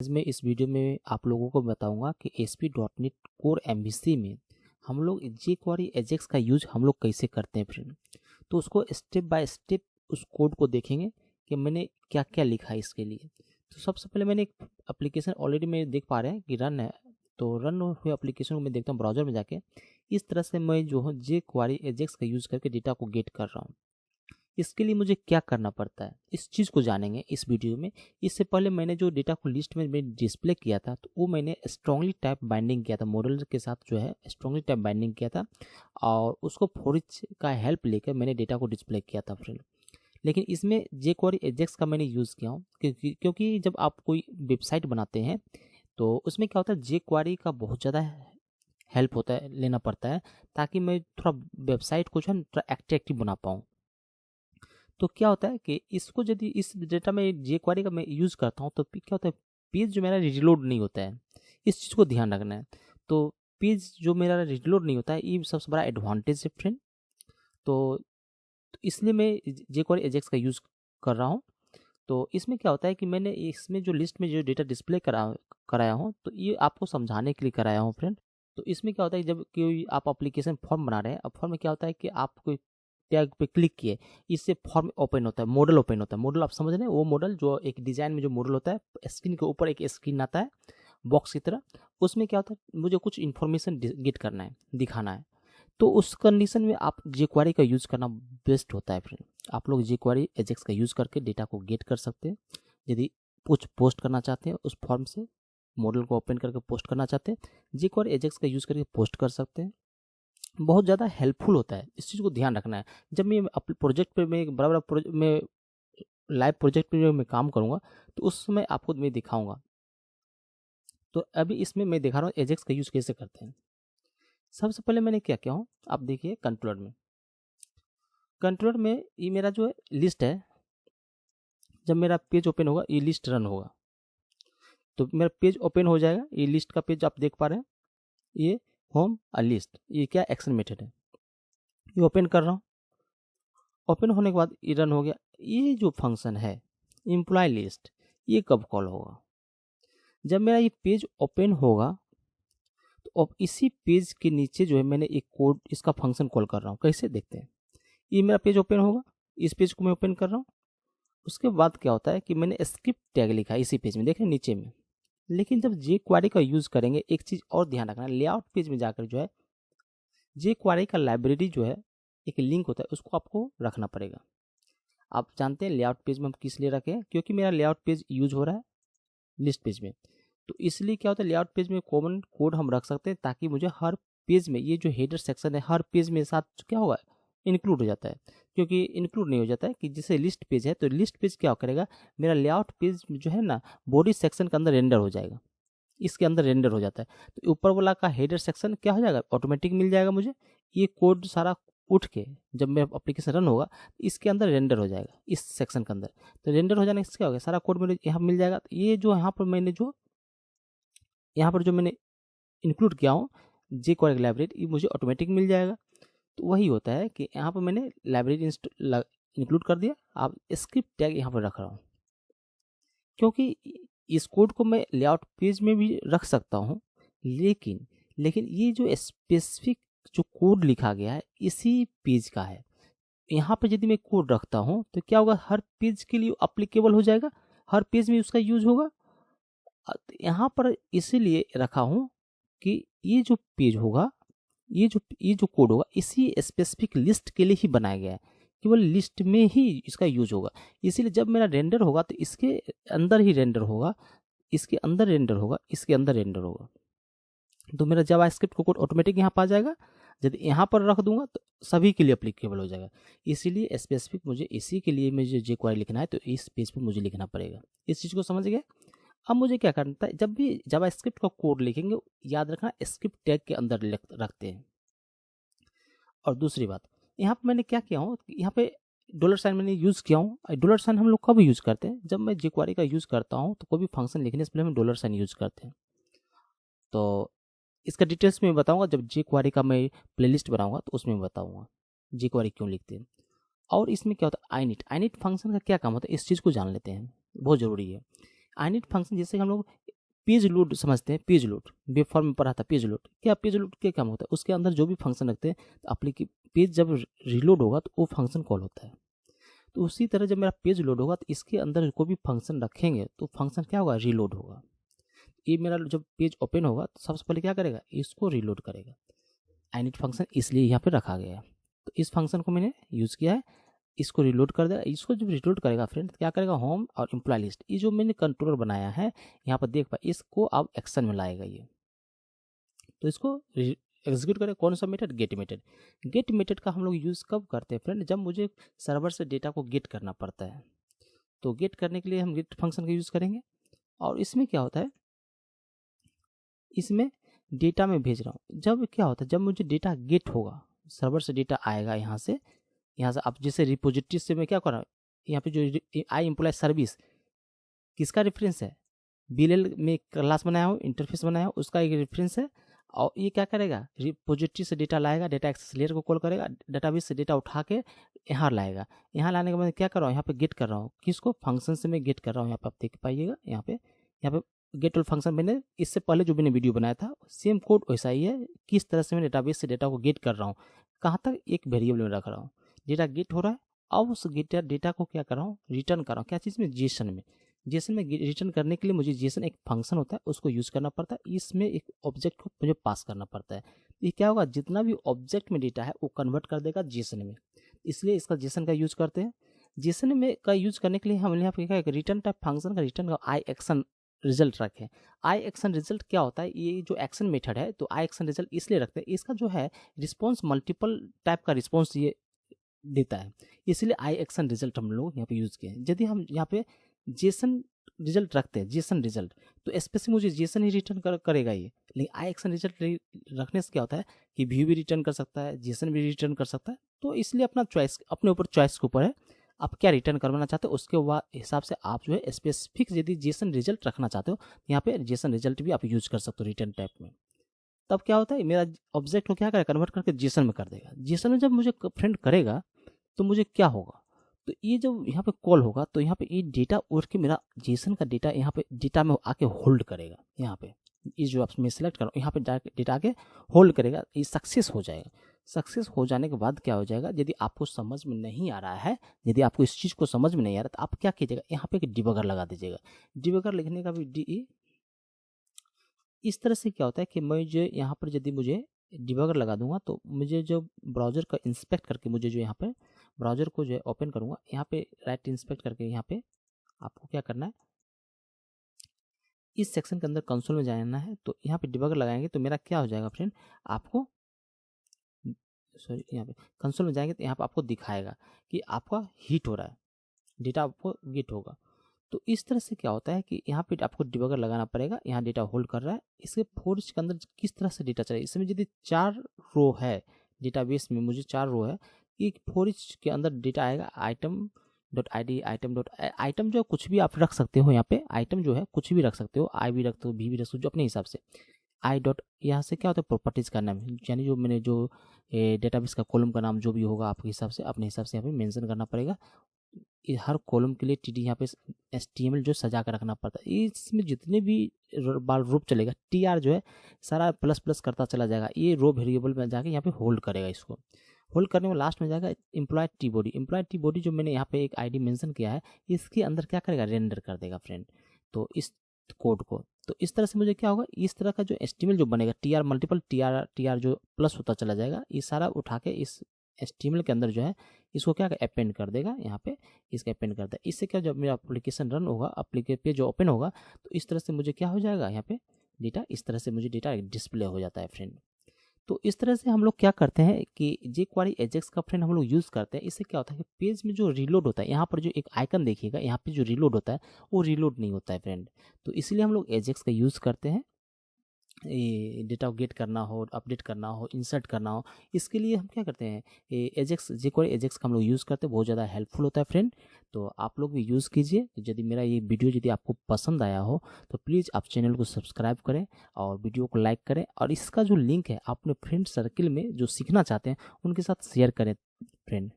आज मैं इस वीडियो में आप लोगों को बताऊंगा कि ASP.NET कोर MVC में हम लोग jQuery Ajax का यूज हम लोग कैसे करते हैं फ्रेंड। तो उसको स्टेप बाय स्टेप उस कोड को देखेंगे कि मैंने क्या क्या लिखा है इसके लिए। तो सबसे पहले मैंने एक एप्लीकेशन ऑलरेडी मैं देख पा रहे हैं कि रन है, तो रन हुए एप्लीकेशन को मैं देखता हूँ ब्राउजर में जाके। इस तरह से मैं जो हूँ jQuery Ajax का यूज़ करके डेटा को गेट कर रहा हूँ। इसके लिए मुझे क्या करना पड़ता है इस चीज़ को जानेंगे इस वीडियो में। इससे पहले मैंने जो डेटा को लिस्ट में डिस्प्ले किया था तो वो मैंने स्ट्रांगली टाइप बाइंडिंग किया था, मॉडल के साथ जो है स्ट्रांगली टाइप बाइंडिंग किया था और उसको फॉर ईच का हेल्प लेकर मैंने डेटा को डिस्प्ले किया था फ्रेंड। लेकिन इसमें jQuery Ajax का मैंने यूज़ किया हूँ क्योंकि जब आप कोई वेबसाइट बनाते हैं तो उसमें क्या होता है jQuery का बहुत ज़्यादा हेल्प होता है, लेना पड़ता है, ताकि मैं थोड़ा वेबसाइट को जो है थोड़ा एक्टिव बना पाऊँ। तो क्या होता है कि इसको यदि इस डेटा में jQuery का मैं यूज़ करता हूँ तो क्या होता है, पेज जो मेरा रीलोड नहीं होता है। इस चीज़ को ध्यान रखना है। तो पेज जो मेरा रीलोड नहीं होता है ये सबसे बड़ा एडवांटेज है फ्रेंड। तो इसलिए मैं jQuery Ajax का यूज़ कर रहा हूँ। तो इसमें क्या होता है कि मैंने इसमें जो लिस्ट में जो डेटा डिस्प्ले कराया हूँ तो ये आपको समझाने के लिए कराया हूँ फ्रेंड। तो इसमें क्या होता है, जब कोई आप एप्लीकेशन फॉर्म बना रहे हैं, अब फॉर्म में क्या होता है कि आप कोई टैग पे क्लिक किए, इससे फॉर्म ओपन होता है, मॉडल ओपन होता है। मॉडल आप समझ रहे हैं, वो मॉडल जो एक डिज़ाइन में जो मॉडल होता है, स्क्रीन के ऊपर एक स्क्रीन आता है बॉक्स की तरह। उसमें क्या होता है, मुझे कुछ इन्फॉर्मेशन गेट करना है, दिखाना है। तो उस कंडीशन में आप jQuery का यूज़ करना बेस्ट होता है फ्रेंड। आप लोग jQuery Ajax का यूज़ करके डेटा को गेट कर सकते हैं। यदि कुछ पोस्ट करना चाहते हैं उस फॉर्म से, मॉडल को ओपन करके पोस्ट करना चाहते हैं, jQuery Ajax का यूज़ करके पोस्ट कर सकते हैं। बहुत ज़्यादा हेल्पफुल होता है, इस चीज़ को ध्यान रखना है। जब मैं अपने प्रोजेक्ट पे मैं बड़ा बड़ा प्रोजेक्ट में लाइव प्रोजेक्ट पे मैं काम करूँगा तो उस समय आपको मैं दिखाऊंगा। तो अभी इसमें मैं दिखा रहा हूँ Ajax का यूज़ कैसे करते हैं। सबसे पहले मैंने क्या किया हूँ, आप देखिए कंट्रोलर में ये मेरा जो है लिस्ट है। जब मेरा पेज ओपन होगा ये लिस्ट रन होगा, तो मेरा पेज ओपन हो जाएगा। ये लिस्ट का पेज आप देख पा रहे हैं, ये होम और लिस्ट, ये क्या एक्शन मेथड है, ये ओपन कर रहा हूँ। ओपन होने के बाद ये रन हो गया। ये जो फंक्शन है एम्प्लॉय लिस्ट, ये कब कॉल होगा, जब मेरा ये पेज ओपन होगा। तो अब इसी पेज के नीचे जो है मैंने एक कोड, इसका फंक्शन कॉल कर रहा हूँ। कैसे देखते हैं, ये मेरा पेज ओपन होगा, इस पेज को मैं ओपन कर रहा हूँ। उसके बाद क्या होता है कि मैंने स्क्रिप्ट टैग लिखा है इसी पेज में, देखें नीचे में। लेकिन जब jQuery का यूज़ करेंगे, एक चीज़ और ध्यान रखना, लेआउट पेज में जाकर जो है jQuery का लाइब्रेरी जो है एक लिंक होता है, उसको आपको रखना पड़ेगा। आप जानते हैं लेआउट पेज में हम किस लिए रखें, क्योंकि मेरा लेआउट पेज यूज हो रहा है लिस्ट पेज में। तो इसलिए क्या होता है, लेआउट पेज में कॉमन कोड हम रख सकते हैं, ताकि मुझे हर पेज में ये जो हेडर सेक्शन है हर पेज में साथ क्या होगा, इंक्लूड हो जाता है। क्योंकि इंक्लूड नहीं हो जाता है कि जैसे लिस्ट पेज है, तो लिस्ट पेज क्या करेगा, मेरा लेआउट पेज जो है ना बॉडी सेक्शन के अंदर रेंडर हो जाएगा, इसके अंदर रेंडर हो जाता है। तो ऊपर वाला का हेडर सेक्शन क्या हो जाएगा, ऑटोमेटिक मिल जाएगा मुझे। ये कोड सारा उठ के जब मेरा एप्लीकेशन रन होगा इसके अंदर रेंडर हो जाएगा, इस सेक्शन के अंदर। तो रेंडर हो जाने से क्या होगा, सारा कोड मेरे यहाँ मिल जाएगा। तो ये जो यहाँ पर जो मैंने इंक्लूड किया हूँ jQuery लाइब्रेरी, ये मुझे ऑटोमेटिक मिल जाएगा। तो वही होता है कि यहाँ पर मैंने लाइब्रेरी इंक्लूड कर दिया। आप स्क्रिप्ट टैग यहाँ पर रख रहा हूँ, क्योंकि इस कोड को मैं लेआउट पेज में भी रख सकता हूँ। लेकिन ये जो स्पेसिफिक जो कोड लिखा गया है इसी पेज का है। यहाँ पर यदि मैं कोड रखता हूँ तो क्या होगा, हर पेज के लिए अप्लीकेबल हो जाएगा, हर पेज में उसका यूज होगा। यहाँ पर इसीलिए रखा हूँ कि ये जो पेज होगा, ये जो कोड होगा इसी स्पेसिफिक लिस्ट के लिए ही बनाया गया है, केवल लिस्ट में ही इसका यूज होगा। इसीलिए जब मेरा रेंडर होगा तो इसके अंदर ही रेंडर होगा, इसके अंदर रेंडर होगा, इसके अंदर रेंडर होगा। तो मेरा जावास्क्रिप्ट का कोड ऑटोमेटिक यहाँ पर आ जाएगा। यदि यहाँ पर रख दूंगा तो सभी के लिए अप्लीकेबल हो जाएगा। इसीलिए स्पेसिफिक मुझे इसी के लिए मुझे jQuery लिखना है, तो इस पेज पर मुझे लिखना पड़ेगा। इस चीज़ को समझ गए। अब मुझे क्या करना है, जब भी जावास्क्रिप्ट का कोड लिखेंगे याद रखना स्क्रिप्ट टैग के अंदर रखते हैं। और दूसरी बात, यहाँ पर मैंने क्या किया हूँ, यहाँ पे डॉलर साइन मैंने यूज़ किया हूँ। डॉलर साइन हम लोग कब यूज़ करते हैं, जब मैं jQuery का यूज़ करता हूँ तो कोई भी फंक्शन लिखने से पहले हम डॉलर साइन यूज़ करते हैं। तो इसका डिटेल्स में बताऊंगा, जब jQuery का मैं प्लेलिस्ट बनाऊंगा तो उसमें बताऊंगा jQuery क्यों लिखते हैं। और इसमें क्या होता है, init फंक्शन का क्या काम होता है, इस चीज़ को जान लेते हैं, बहुत ज़रूरी है। init फंक्शन जैसे हम लोग पेज लोड समझते हैं, पेज लोड वेब फॉर्म में पढ़ा था, पेज लोड क्या, पेज लोड क्या काम होता है, उसके अंदर जो भी फंक्शन रखते हैं तो पेज जब रीलोड होगा तो वो फंक्शन कॉल होता है। तो उसी तरह जब मेरा पेज लोड होगा तो इसके अंदर कोई भी फंक्शन रखेंगे तो फंक्शन क्या होगा, रीलोड होगा। ये मेरा जब पेज ओपन होगा तो सबसे पहले क्या करेगा, इसको रीलोड करेगा। init फंक्शन इसलिए यहाँ पे रखा गया है, तो इस फंक्शन को मैंने यूज़ किया है, इसको रीलोड कर देगा। इसको जब रीलोड करेगा फ्रेंड क्या करेगा, होम और एम्प्लॉय लिस्ट, ये जो मैंने कंट्रोलर बनाया है यहाँ पर देख पाए, इसको अब एक्शन में लाएगा ये। तो इसको एग्जीक्यूट करें, कौन सा method, get method. Get method का हम लोग यूज़ कब करते हैं फ्रेंड, जब मुझे सर्वर से डेटा को गेट करना पड़ता है, तो गेट करने के लिए हम गेट फंक्शन का यूज़ करेंगे। और इसमें क्या होता है, इसमें डेटा में भेज रहा हूँ, जब क्या होता है, जब मुझे डेटा गेट होगा, सर्वर से डेटा आएगा यहाँ से आप जैसे रिपोजिटरी से मैं क्या कर रहा हूँ, यहाँ पे जो आई एम्प्लॉय सर्विस किसका रेफरेंस है, बीएलएल में क्लास बनाया हो, इंटरफेस बनाया हो, उसका एक रेफरेंस है। और ये क्या करेगा, रिपोजिटरी से डेटा लाएगा, डेटा एक्सेस लेयर को कॉल करेगा, डेटाबेस से डेटा उठा के यहाँ लाएगा। यहाँ लाने के बाद क्या कर रहा हूँ, यहाँ पे गेट कर रहा हूँ, किसको, फंक्शन से मैं गेट कर रहा हूँ। यहाँ पे आप देख पाइएगा, यहाँ पे गेट वाला फंक्शन मैंने इससे पहले जो मैंने वीडियो बनाया था सेम कोड वैसा ही है, किस तरह से मैं डेटाबेस से डेटा को गेट कर रहा हूँ, कहाँ तक, एक वेरिएबल में रख रहा हूँ, डेटा गेट हो रहा है। अब उस डेटा को क्या कर रहा हूँ, रिटर्न कर रहा हूँ, क्या चीज़ में, जेसन में। जेसन में रिटर्न करने के लिए मुझे जेसन एक फंक्शन होता है, उसको यूज़ करना पड़ता है, इसमें एक ऑब्जेक्ट को मुझे पास करना पड़ता है। ये क्या होगा, जितना भी ऑब्जेक्ट में डेटा है वो कन्वर्ट कर देगा जेसन में, इसलिए इसका जेसन का यूज़ करते हैं। जेसन में का यूज़ करने के लिए हम यहाँ पे क्या है, रिटर्न टाइप फंक्शन का रिटर्न का आई एक्शन रिजल्ट रखें। आई एक्शन रिजल्ट क्या होता है, ये जो एक्शन मेथड है, तो आई एक्शन रिजल्ट इसलिए रखते हैं, इसका जो है रिस्पॉन्स मल्टीपल टाइप का रिस्पॉन्स ये देता है, इसलिए आई एक्शन रिजल्ट हम लोग यहाँ पे यूज़ किए हैं। यदि हम यहाँ पे जेसन रिजल्ट रखते हैं, जेसन रिजल्ट, तो स्पेसिफिक मुझे जेसन ही रिटर्न करेगा ये, लेकिन आई एक्शन रिजल्ट रखने से क्या होता है कि व्यू भी रिटर्न कर सकता है, जेसन भी रिटर्न कर सकता है। तो इसलिए अपना चॉइस, अपने ऊपर चॉइस के ऊपर है, आप क्या रिटर्न करवाना चाहते हो उसके बाद हिसाब से आप जो है स्पेसिफिक यदि जेसन रिजल्ट रखना चाहते हो, यहाँ पे जेसन रिजल्ट भी आप यूज कर सकते हो रिटर्न टाइप में। तब क्या होता है, मेरा ऑब्जेक्ट को क्या करेगा, कन्वर्ट करके जेसन में कर देगा। जेसन में जब मुझे फ्रेंड करेगा तो मुझे क्या होगा, तो ये जब यहाँ पे कॉल होगा तो यहाँ पे ये डेटा उड़ के मेरा जेसन का डेटा यहाँ पे डेटा में आके होल्ड करेगा। यहाँ पे ये जो आप मैं सेलेक्ट कर रहा हूँ, यहाँ पे डेटा आके होल्ड करेगा, ये सक्सेस हो जाएगा। सक्सेस हो जाने के बाद क्या हो जाएगा, यदि आपको समझ में नहीं आ रहा है, यदि आपको इस चीज़ को समझ में नहीं आ रहा तो आप क्या कीजिएगा, यहाँ पे एक डिबगर लगा दीजिएगा। डिबगर लिखने का भी इस तरह से क्या होता है कि मैं जो यहाँ पर यदि मुझे डिबगर लगा दूंगा तो मुझे जो ब्राउज़र का इंस्पेक्ट करके मुझे जो यहाँ पे ब्राउज़र को जो है ओपन करूँगा, यहाँ पे राइट इंस्पेक्ट करके यहाँ पे आपको क्या करना है, इस सेक्शन के अंदर कंसोल में जाना है। तो यहाँ पे डिबगर लगाएंगे तो मेरा क्या हो जाएगा फ्रेंड, आपको सॉरी यहाँ पे कंसोल में जाएंगे तो यहाँ पे आपको दिखाएगा कि आपका हीट हो रहा है, डेटा आपको गिट होगा। तो इस तरह से क्या होता है कि यहाँ पे आपको डिबगर लगाना पड़ेगा, यहाँ डेटा होल्ड कर रहा है, इसके फोर्ज के अंदर किस तरह से डेटा चलेगा। इसमें यदि 4 रो है डेटाबेस में, मुझे 4 रो है, एक फोर्ज के अंदर डेटा आएगा item dot I D, item जो कुछ भी आप रख सकते हो, यहाँ पे आइटम जो है कुछ भी रख सकते हो, आई भी रख सकते हो, भी रख सकते हो, जो अपने हिसाब से। आई डॉट यहाँ से क्या होता है, प्रॉपर्टीज़ का नाम, यानी जो मैंने जो डेटाबेस का कॉलम का नाम जो भी होगा आपके हिसाब से, अपने हिसाब से यहाँ पे मेंशन करना पड़ेगा। हर कॉलम के लिए टीडी यहाँ पे HTML जो सजा कर रखना पड़ता है। इसमें जितने भी बार रूप चलेगा, TR जो है सारा प्लस प्लस करता चला जाएगा, ये रो वेरिएबल में जाके यहाँ पे होल्ड करेगा। इसको होल्ड करने में लास्ट में जाएगा एम्प्लॉय टी बॉडी जो मैंने यहाँ पे एक ID मेंशन किया है, इसके अंदर क्या करेगा, रेंडर कर देगा फ्रेंड। तो इस कोड को, तो इस तरह से मुझे क्या होगा, इस तरह का जो HTML जो बनेगा, TR मल्टीपल TR जो प्लस होता चला जाएगा, ये सारा उठा के इस HTML के अंदर जो है इसको क्या अपेंड कर देगा, यहाँ पे इसका अपेंड कर देगा। इससे क्या, जब मेरा एप्लीकेशन रन होगा, एप्लीकेशन पे जो ओपन होगा, तो इस तरह से मुझे क्या हो जाएगा, यहाँ पे डेटा इस तरह से मुझे डेटा डिस्प्ले हो जाता है फ्रेंड। तो इस तरह से हम लोग क्या करते हैं कि jQuery एजेक्स का फ्रेंड हम लोग यूज़ करते हैं। इससे क्या होता है कि पेज में जो रीलोड होता है, यहाँ पर जो एक आइकन देखिएगा, यहाँ पे जो रीलोड होता है वो रीलोड नहीं होता है फ्रेंड। तो इसलिए हम लोग एजेक्स का यूज़ करते हैं, ये डेटा गेट करना हो, अपडेट करना हो, इंसर्ट करना हो, इसके लिए हम क्या करते हैं, एजेक्स jQuery एजेक्स का हम लोग यूज़ करते हैं, बहुत ज़्यादा हेल्पफुल होता है फ्रेंड। तो आप लोग भी यूज़ कीजिए। यदि मेरा ये वीडियो यदि आपको पसंद आया हो तो प्लीज़ आप चैनल को सब्सक्राइब करें और वीडियो को लाइक करें, और इसका जो लिंक है अपने फ्रेंड सर्किल में जो सीखना चाहते हैं उनके साथ शेयर करें फ्रेंड।